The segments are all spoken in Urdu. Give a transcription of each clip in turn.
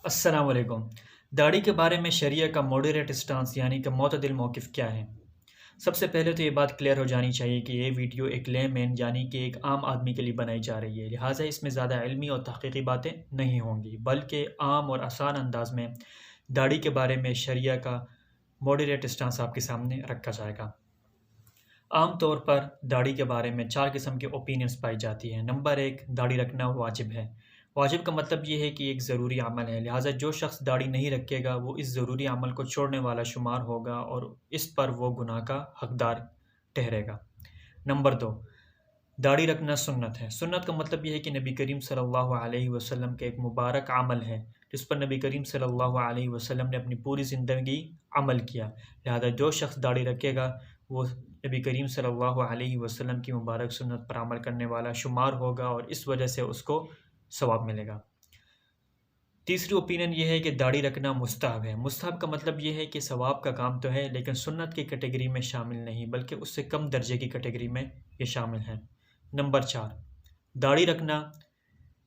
السلام علیکم۔ داڑھی کے بارے میں شریعہ کا ماڈریٹ اسٹانس یعنی کہ معتدل موقف کیا ہے؟ سب سے پہلے تو یہ بات کلیئر ہو جانی چاہیے کہ یہ ویڈیو ایک لے مین یعنی کہ ایک عام آدمی کے لیے بنائی جا رہی ہے، لہٰذا اس میں زیادہ علمی اور تحقیقی باتیں نہیں ہوں گی، بلکہ عام اور آسان انداز میں داڑھی کے بارے میں شریعہ کا ماڈریٹ اسٹانس آپ کے سامنے رکھا جائے گا۔ عام طور پر داڑھی کے بارے میں چار قسم کے اوپینینز پائی جاتی ہیں۔ نمبر ایک، داڑھی رکھنا واجب ہے۔ واجب کا مطلب یہ ہے کہ ایک ضروری عمل ہے، لہٰذا جو شخص داڑھی نہیں رکھے گا وہ اس ضروری عمل کو چھوڑنے والا شمار ہوگا اور اس پر وہ گناہ کا حقدار ٹھہرے گا۔ نمبر دو، داڑھی رکھنا سنت ہے۔ سنت کا مطلب یہ ہے کہ نبی کریم صلی اللہ علیہ وسلم کا ایک مبارک عمل ہے جس پر نبی کریم صلی اللہ علیہ وسلم نے اپنی پوری زندگی عمل کیا، لہذا جو شخص داڑھی رکھے گا وہ نبی کریم صلی اللہ علیہ وسلم کی مبارک سنت پر عمل کرنے والا شمار ہوگا اور اس وجہ سے اس کو ثواب ملے گا۔ تیسری اوپینین یہ ہے کہ داڑھی رکھنا مستحب ہے۔ مستحب کا مطلب یہ ہے کہ ثواب کا کام تو ہے لیکن سنت کی کیٹیگری میں شامل نہیں، بلکہ اس سے کم درجے کی کیٹیگری میں یہ شامل ہے۔ نمبر چار، داڑھی رکھنا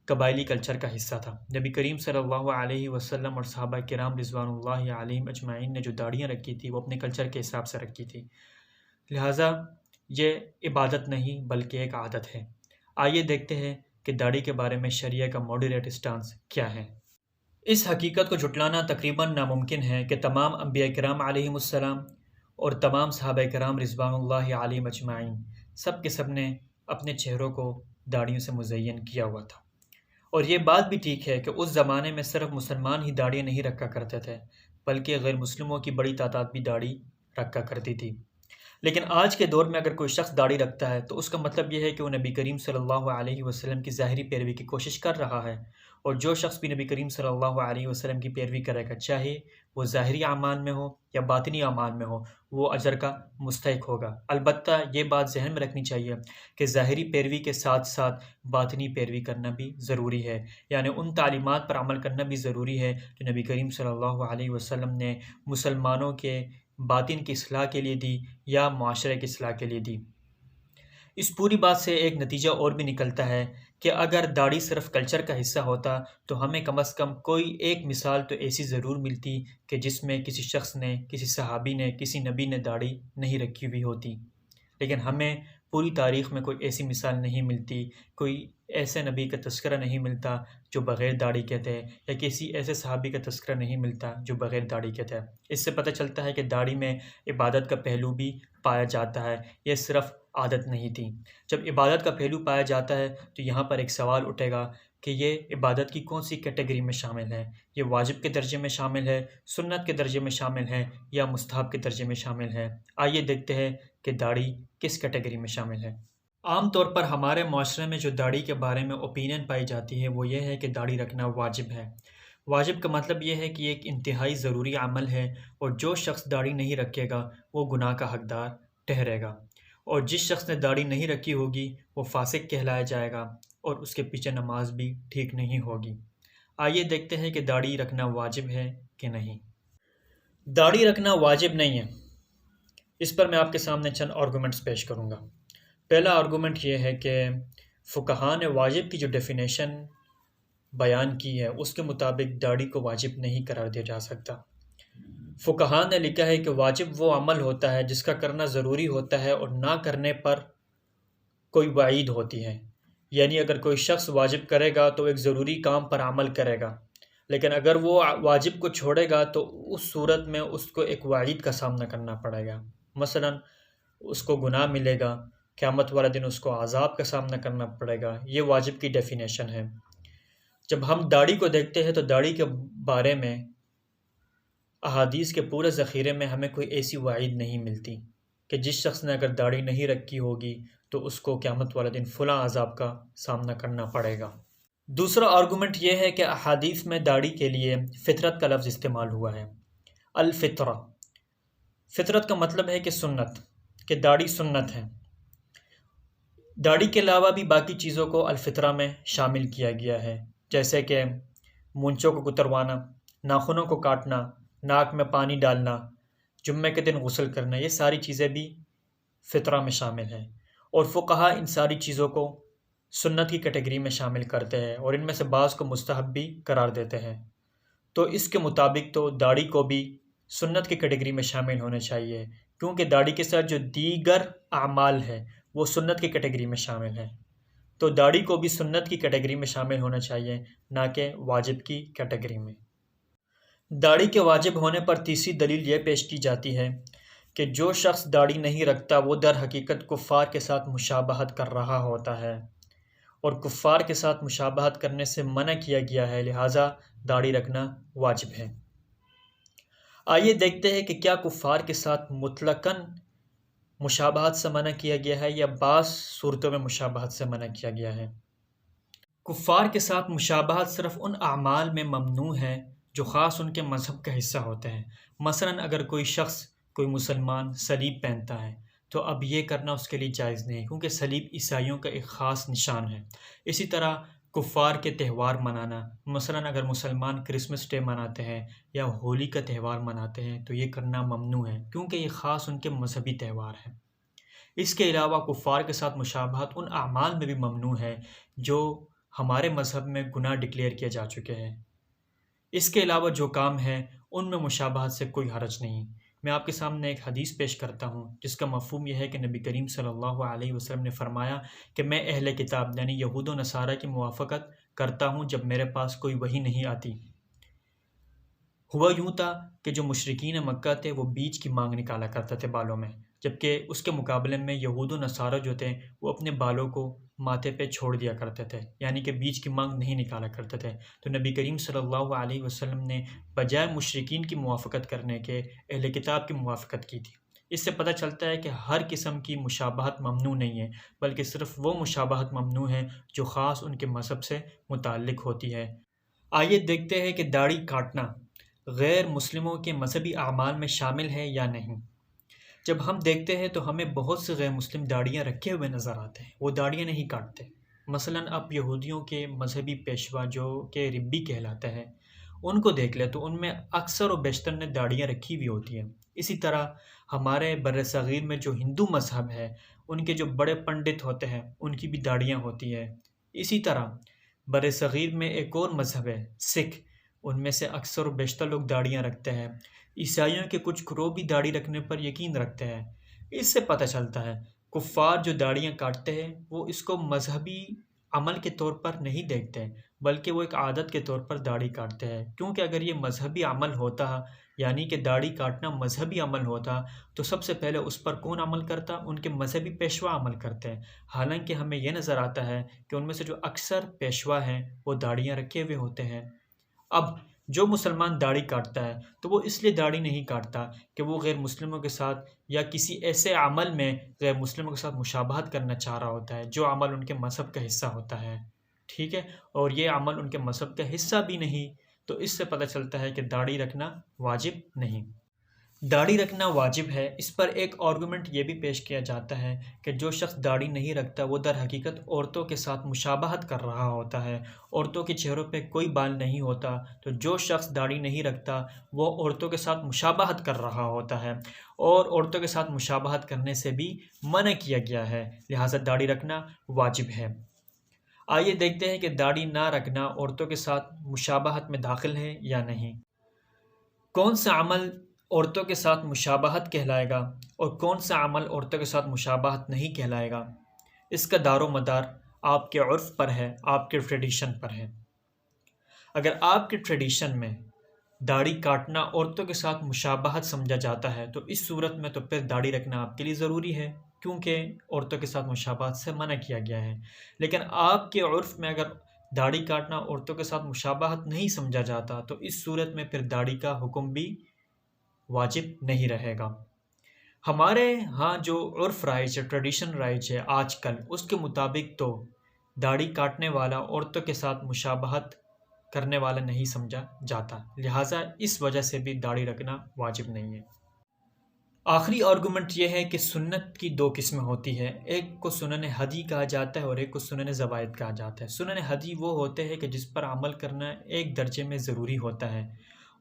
قبائلی کلچر کا حصہ تھا۔ نبی کریم صلی اللہ علیہ وسلم اور صحابہ کرام رضوان اللہ علیہم اجمعین نے جو داڑھیاں رکھی تھی وہ اپنے کلچر کے حساب سے رکھی تھی، لہٰذا یہ عبادت نہیں بلکہ ایک عادت ہے۔ آئیے دیکھتے ہیں کہ داڑھی کے بارے میں شریعہ کا ماڈریٹ اسٹانس کیا ہے۔ اس حقیقت کو جھٹلانا تقریباً ناممکن ہے کہ تمام انبیاء کرام علیہم السلام اور تمام صحابہ کرام رضوان اللہ علیہم اجمعین سب کے سب نے اپنے چہروں کو داڑھیوں سے مزین کیا ہوا تھا، اور یہ بات بھی ٹھیک ہے کہ اس زمانے میں صرف مسلمان ہی داڑھیاں نہیں رکھا کرتے تھے بلکہ غیر مسلموں کی بڑی تعداد بھی داڑھی رکھا کرتی تھی۔ لیکن آج کے دور میں اگر کوئی شخص داڑھی رکھتا ہے تو اس کا مطلب یہ ہے کہ وہ نبی کریم صلی اللہ علیہ وسلم کی ظاہری پیروی کی کوشش کر رہا ہے، اور جو شخص بھی نبی کریم صلی اللہ علیہ وسلم کی پیروی کرے گا، چاہے وہ ظاہری اعمال میں ہو یا باطنی اعمال میں ہو، وہ اجر کا مستحق ہوگا۔ البتہ یہ بات ذہن میں رکھنی چاہیے کہ ظاہری پیروی کے ساتھ ساتھ باطنی پیروی کرنا بھی ضروری ہے، یعنی ان تعلیمات پر عمل کرنا بھی ضروری ہے جو نبی کریم صلی اللہ علیہ وسلم نے مسلمانوں کے باطن کی اصلاح کے لیے دی یا معاشرے کی اصلاح کے لیے دی۔ اس پوری بات سے ایک نتیجہ اور بھی نکلتا ہے کہ اگر داڑھی صرف کلچر کا حصہ ہوتا تو ہمیں کم از کم کوئی ایک مثال تو ایسی ضرور ملتی کہ جس میں کسی شخص نے، کسی صحابی نے، کسی نبی نے داڑھی نہیں رکھی ہوئی ہوتی، لیکن ہمیں پوری تاریخ میں کوئی ایسی مثال نہیں ملتی، کوئی ایسے نبی کا تذکرہ نہیں ملتا جو بغیر داڑھی کے تھے، یا کسی ایسے صحابی کا تذکرہ نہیں ملتا جو بغیر داڑھی کے تھے۔ اس سے پتہ چلتا ہے کہ داڑھی میں عبادت کا پہلو بھی پایا جاتا ہے، یہ صرف عادت نہیں تھی۔ جب عبادت کا پہلو پایا جاتا ہے تو یہاں پر ایک سوال اٹھے گا کہ یہ عبادت کی کون سی کیٹیگری میں شامل ہے؟ یہ واجب کے درجے میں شامل ہے، سنت کے درجے میں شامل ہے یا مستحب کے درجے میں شامل ہے؟ آئیے دیکھتے ہیں کہ داڑھی کس کیٹیگری میں شامل ہے۔ عام طور پر ہمارے معاشرے میں جو داڑھی کے بارے میں اوپینین پائی جاتی ہے وہ یہ ہے کہ داڑھی رکھنا واجب ہے۔ واجب کا مطلب یہ ہے کہ یہ ایک انتہائی ضروری عمل ہے اور جو شخص داڑھی نہیں رکھے گا وہ گناہ کا حقدار ٹھہرے گا، اور جس شخص نے داڑھی نہیں رکھی ہوگی وہ فاسق کہلایا جائے گا اور اس کے پیچھے نماز بھی ٹھیک نہیں ہوگی۔ آئیے دیکھتے ہیں کہ داڑھی رکھنا واجب ہے کہ نہیں۔ داڑھی رکھنا واجب نہیں ہے، اس پر میں آپ کے سامنے چند آرگومنٹس پیش کروں گا۔ پہلا آرگومنٹ یہ ہے کہ فقہاء نے واجب کی جو ڈیفینیشن بیان کی ہے اس کے مطابق داڑھی کو واجب نہیں قرار دیا جا سکتا۔ فقہاء نے لکھا ہے کہ واجب وہ عمل ہوتا ہے جس کا کرنا ضروری ہوتا ہے اور نہ کرنے پر کوئی وعید ہوتی ہے، یعنی اگر کوئی شخص واجب کرے گا تو ایک ضروری کام پر عمل کرے گا، لیکن اگر وہ واجب کو چھوڑے گا تو اس صورت میں اس کو ایک وعید کا سامنا کرنا پڑے گا، مثلا اس کو گناہ ملے گا، قیامت والے دن اس کو عذاب کا سامنا کرنا پڑے گا۔ یہ واجب کی ڈیفینیشن ہے۔ جب ہم داڑھی کو دیکھتے ہیں تو داڑھی کے بارے میں احادیث کے پورے ذخیرے میں ہمیں کوئی ایسی وعید نہیں ملتی کہ جس شخص نے اگر داڑھی نہیں رکھی ہوگی تو اس کو قیامت والے دن فلاں عذاب کا سامنا کرنا پڑے گا۔ دوسرا آرگومنٹ یہ ہے کہ احادیث میں داڑھی کے لیے فطرت کا لفظ استعمال ہوا ہے۔ الفطرہ، فطرت کا مطلب ہے کہ سنت، کہ داڑھی سنت ہے۔ داڑھی کے علاوہ بھی باقی چیزوں کو الفطرہ میں شامل کیا گیا ہے، جیسے کہ مونچھوں کو کتروانا، ناخنوں کو کاٹنا، ناک میں پانی ڈالنا، جمعے کے دن غسل کرنا، یہ ساری چیزیں بھی فطرہ میں شامل ہیں، اور فقہاء ان ساری چیزوں کو سنت کی کیٹیگری میں شامل کرتے ہیں اور ان میں سے بعض کو مستحب بھی قرار دیتے ہیں۔ تو اس کے مطابق تو داڑھی کو بھی سنت کی کیٹیگری میں شامل ہونا چاہیے، کیونکہ داڑھی کے ساتھ جو دیگر اعمال ہے وہ سنت کی کیٹیگری میں شامل ہے، تو داڑھی کو بھی سنت کی کیٹیگری میں شامل ہونا چاہیے، نہ کہ واجب کی کیٹیگری میں۔ داڑھی کے واجب ہونے پر تیسری دلیل یہ پیش کی جاتی ہے کہ جو شخص داڑھی نہیں رکھتا وہ در حقیقت کفار کے ساتھ مشابہت کر رہا ہوتا ہے، اور کفار کے ساتھ مشابہت کرنے سے منع کیا گیا ہے، لہٰذا داڑھی رکھنا واجب ہے۔ آئیے دیکھتے ہیں کہ کیا کفار کے ساتھ مطلقاً مشابہت سے منع کیا گیا ہے یا بعض صورتوں میں مشابہت سے منع کیا گیا ہے۔ کفار کے ساتھ مشابہت صرف ان اعمال میں ممنوع ہے جو خاص ان کے مذہب کا حصہ ہوتے ہیں۔ مثلاً اگر کوئی شخص، کوئی مسلمان صلیب پہنتا ہے تو اب یہ کرنا اس کے لیے جائز نہیں، کیونکہ صلیب عیسائیوں کا ایک خاص نشان ہے۔ اسی طرح کفار کے تہوار منانا، مثلاً اگر مسلمان کرسمس ڈے مناتے ہیں یا ہولی کا تہوار مناتے ہیں تو یہ کرنا ممنوع ہے، کیونکہ یہ خاص ان کے مذہبی تہوار ہے۔ اس کے علاوہ کفار کے ساتھ مشابہت ان اعمال میں بھی ممنوع ہے جو ہمارے مذہب میں گناہ ڈکلیئر کیے جا چکے ہیں۔ اس کے علاوہ جو کام ہے ان میں مشابہت سے کوئی حرج نہیں۔ میں آپ کے سامنے ایک حدیث پیش کرتا ہوں جس کا مفہوم یہ ہے کہ نبی کریم صلی اللہ علیہ وسلم نے فرمایا کہ میں اہل کتاب یعنی یہود و نصارہ کی موافقت کرتا ہوں جب میرے پاس کوئی وحی نہیں آتی۔ ہوا یوں تھا کہ جو مشرکین مکہ تھے وہ بیج کی مانگ نکالا کرتے تھے بالوں میں، جبکہ اس کے مقابلے میں یہود و نصارہ جو تھے وہ اپنے بالوں کو ماتھے پہ چھوڑ دیا کرتے تھے، یعنی کہ بیج کی مانگ نہیں نکالا کرتے تھے۔ تو نبی کریم صلی اللہ علیہ وسلم نے بجائے مشرکین کی موافقت کرنے کے اہل کتاب کی موافقت کی تھی۔ اس سے پتہ چلتا ہے کہ ہر قسم کی مشابہت ممنوع نہیں ہے، بلکہ صرف وہ مشابہت ممنوع ہے جو خاص ان کے مذہب سے متعلق ہوتی ہے۔ آئیے دیکھتے ہیں کہ داڑھی کاٹنا غیر مسلموں کے مذہبی اعمال میں شامل ہے یا نہیں۔ جب ہم دیکھتے ہیں تو ہمیں بہت سے غیر مسلم داڑھیاں رکھے ہوئے نظر آتے ہیں، وہ داڑھیاں نہیں کاٹتے۔ مثلاً اب یہودیوں کے مذہبی پیشوا جو کہ ربی کہلاتے ہیں، ان کو دیکھ لیں تو ان میں اکثر و بیشتر نے داڑھیاں رکھی ہوئی ہوتی ہیں۔ اسی طرح ہمارے بر صغیر میں جو ہندو مذہب ہے ان کے جو بڑے پنڈت ہوتے ہیں ان کی بھی داڑھیاں ہوتی ہیں۔ اسی طرح بر صغیر میں ایک اور مذہب ہے سکھ، ان میں سے اکثر و بیشتر لوگ داڑھیاں رکھتے ہیں۔ عیسائیوں کے کچھ گروہ بھی داڑھی رکھنے پر یقین رکھتے ہیں۔ اس سے پتہ چلتا ہے کفار جو داڑھیاں کاٹتے ہیں وہ اس کو مذہبی عمل کے طور پر نہیں دیکھتے، بلکہ وہ ایک عادت کے طور پر داڑھی کاٹتے ہیں، کیونکہ اگر یہ مذہبی عمل ہوتا یعنی کہ داڑھی کاٹنا مذہبی عمل ہوتا تو سب سے پہلے اس پر کون عمل کرتا؟ ان کے مذہبی پیشوا عمل کرتے ہیں۔ حالانکہ ہمیں یہ نظر آتا ہے کہ ان میں سے جو اکثر پیشوا ہیں وہ داڑھیاں رکھے ہوئے ہوتے ہیں۔ اب جو مسلمان داڑھی کاٹتا ہے تو وہ اس لیے داڑھی نہیں کاٹتا کہ وہ غیر مسلموں کے ساتھ یا کسی ایسے عمل میں غیر مسلموں کے ساتھ مشابہت کرنا چاہ رہا ہوتا ہے جو عمل ان کے مذہب کا حصہ ہوتا ہے، ٹھیک ہے، اور یہ عمل ان کے مذہب کا حصہ بھی نہیں، تو اس سے پتہ چلتا ہے کہ داڑھی رکھنا واجب نہیں۔ داڑھی رکھنا واجب ہے، اس پر ایک آرگومنٹ یہ بھی پیش کیا جاتا ہے کہ جو شخص داڑھی نہیں رکھتا وہ در حقیقت عورتوں کے ساتھ مشابہت کر رہا ہوتا ہے، عورتوں کے چہروں پہ کوئی بال نہیں ہوتا، تو جو شخص داڑھی نہیں رکھتا وہ عورتوں کے ساتھ مشابہت کر رہا ہوتا ہے، اور عورتوں کے ساتھ مشابہت کرنے سے بھی منع کیا گیا ہے، لہٰذا داڑھی رکھنا واجب ہے۔ آئیے دیکھتے ہیں کہ داڑھی نہ رکھنا عورتوں کے ساتھ مشابہت میں داخل ہے یا نہیں۔ کون سا عمل عورتوں کے ساتھ مشابہت کہلائے گا اور کون سا عمل عورتوں کے ساتھ مشابہت نہیں کہلائے گا، اس کا دار و مدار آپ کے عرف پر ہے، آپ کے ٹریڈیشن پر ہے۔ اگر آپ کے ٹریڈیشن میں داڑھی کاٹنا عورتوں کے ساتھ مشابہت سمجھا جاتا ہے تو اس صورت میں تو پھر داڑھی رکھنا آپ کے لیے ضروری ہے، کیونکہ عورتوں کے ساتھ مشابہت سے منع کیا گیا ہے۔ لیکن آپ کے عرف میں اگر داڑھی کاٹنا عورتوں کے ساتھ مشابہت نہیں سمجھا جاتا تو اس صورت میں پھر داڑھی کا حکم بھی واجب نہیں رہے گا۔ ہمارے ہاں جو عرف رائج ہے، ٹریڈیشن رائج ہے آج کل، اس کے مطابق تو داڑھی کاٹنے والا عورتوں کے ساتھ مشابہت کرنے والا نہیں سمجھا جاتا، لہٰذا اس وجہ سے بھی داڑھی رکھنا واجب نہیں ہے۔ آخری آرگومنٹ یہ ہے کہ سنت کی دو قسمیں ہوتی ہے، ایک کو سنن ہدی کہا جاتا ہے اور ایک کو سنن زوائد کہا جاتا ہے۔ سنن ہدی وہ ہوتے ہیں کہ جس پر عمل کرنا ایک درجے میں ضروری ہوتا ہے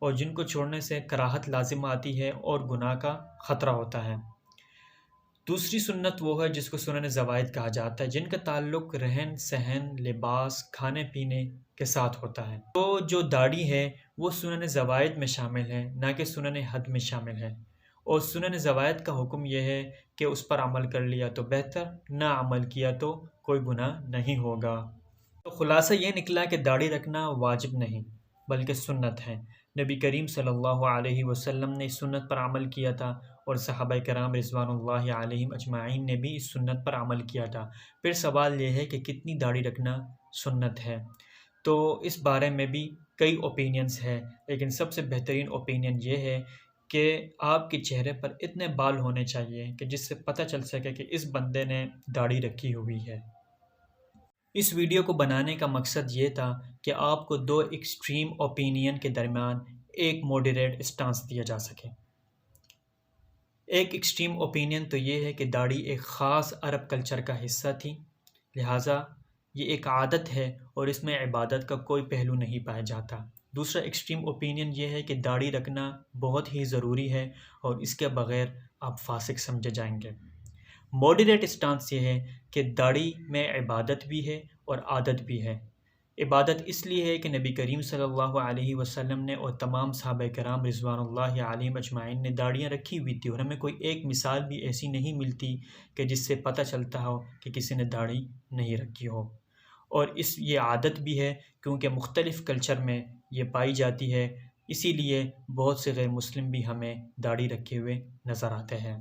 اور جن کو چھوڑنے سے کراہت لازم آتی ہے اور گناہ کا خطرہ ہوتا ہے۔ دوسری سنت وہ ہے جس کو سنن زوائد کہا جاتا ہے، جن کا تعلق رہن سہن، لباس، کھانے پینے کے ساتھ ہوتا ہے۔ تو جو داڑھی ہے وہ سنن زوائد میں شامل ہے، نہ کہ سنن حد میں شامل ہے، اور سنن زوائد کا حکم یہ ہے کہ اس پر عمل کر لیا تو بہتر، نہ عمل کیا تو کوئی گناہ نہیں ہوگا۔ تو خلاصہ یہ نکلا کہ داڑھی رکھنا واجب نہیں بلکہ سنت ہے۔ نبی کریم صلی اللہ علیہ وسلم نے اس سنت پر عمل کیا تھا، اور صحابہ کرام رضوان اللہ علیہم اجمعین نے بھی اس سنت پر عمل کیا تھا۔ پھر سوال یہ ہے کہ کتنی داڑھی رکھنا سنت ہے؟ تو اس بارے میں بھی کئی اوپینینز ہیں، لیکن سب سے بہترین اوپینین یہ ہے کہ آپ کے چہرے پر اتنے بال ہونے چاہیے کہ جس سے پتہ چل سکے کہ اس بندے نے داڑھی رکھی ہوئی ہے۔ اس ویڈیو کو بنانے کا مقصد یہ تھا کہ آپ کو دو ایکسٹریم اوپینین کے درمیان ایک موڈریٹ اسٹانس دیا جا سکے۔ ایک ایکسٹریم اوپینین تو یہ ہے کہ داڑھی ایک خاص عرب کلچر کا حصہ تھی، لہٰذا یہ ایک عادت ہے اور اس میں عبادت کا کوئی پہلو نہیں پایا جاتا۔ دوسرا ایکسٹریم اوپینین یہ ہے کہ داڑھی رکھنا بہت ہی ضروری ہے اور اس کے بغیر آپ فاسق سمجھے جائیں گے۔ موڈریٹ اسٹانس یہ ہے کہ داڑھی میں عبادت بھی ہے اور عادت بھی ہے۔ عبادت اس لیے ہے کہ نبی کریم صلی اللہ علیہ وسلم نے اور تمام صحابہ کرام رضوان اللہ علیہم اجمعین نے داڑیاں رکھی ہوئی تھی، اور ہمیں کوئی ایک مثال بھی ایسی نہیں ملتی کہ جس سے پتہ چلتا ہو کہ کسی نے داڑھی نہیں رکھی ہو۔ اور یہ عادت بھی ہے کیونکہ مختلف کلچر میں یہ پائی جاتی ہے، اسی لیے بہت سے غیر مسلم بھی ہمیں داڑھی رکھے ہوئے نظر آتے ہیں۔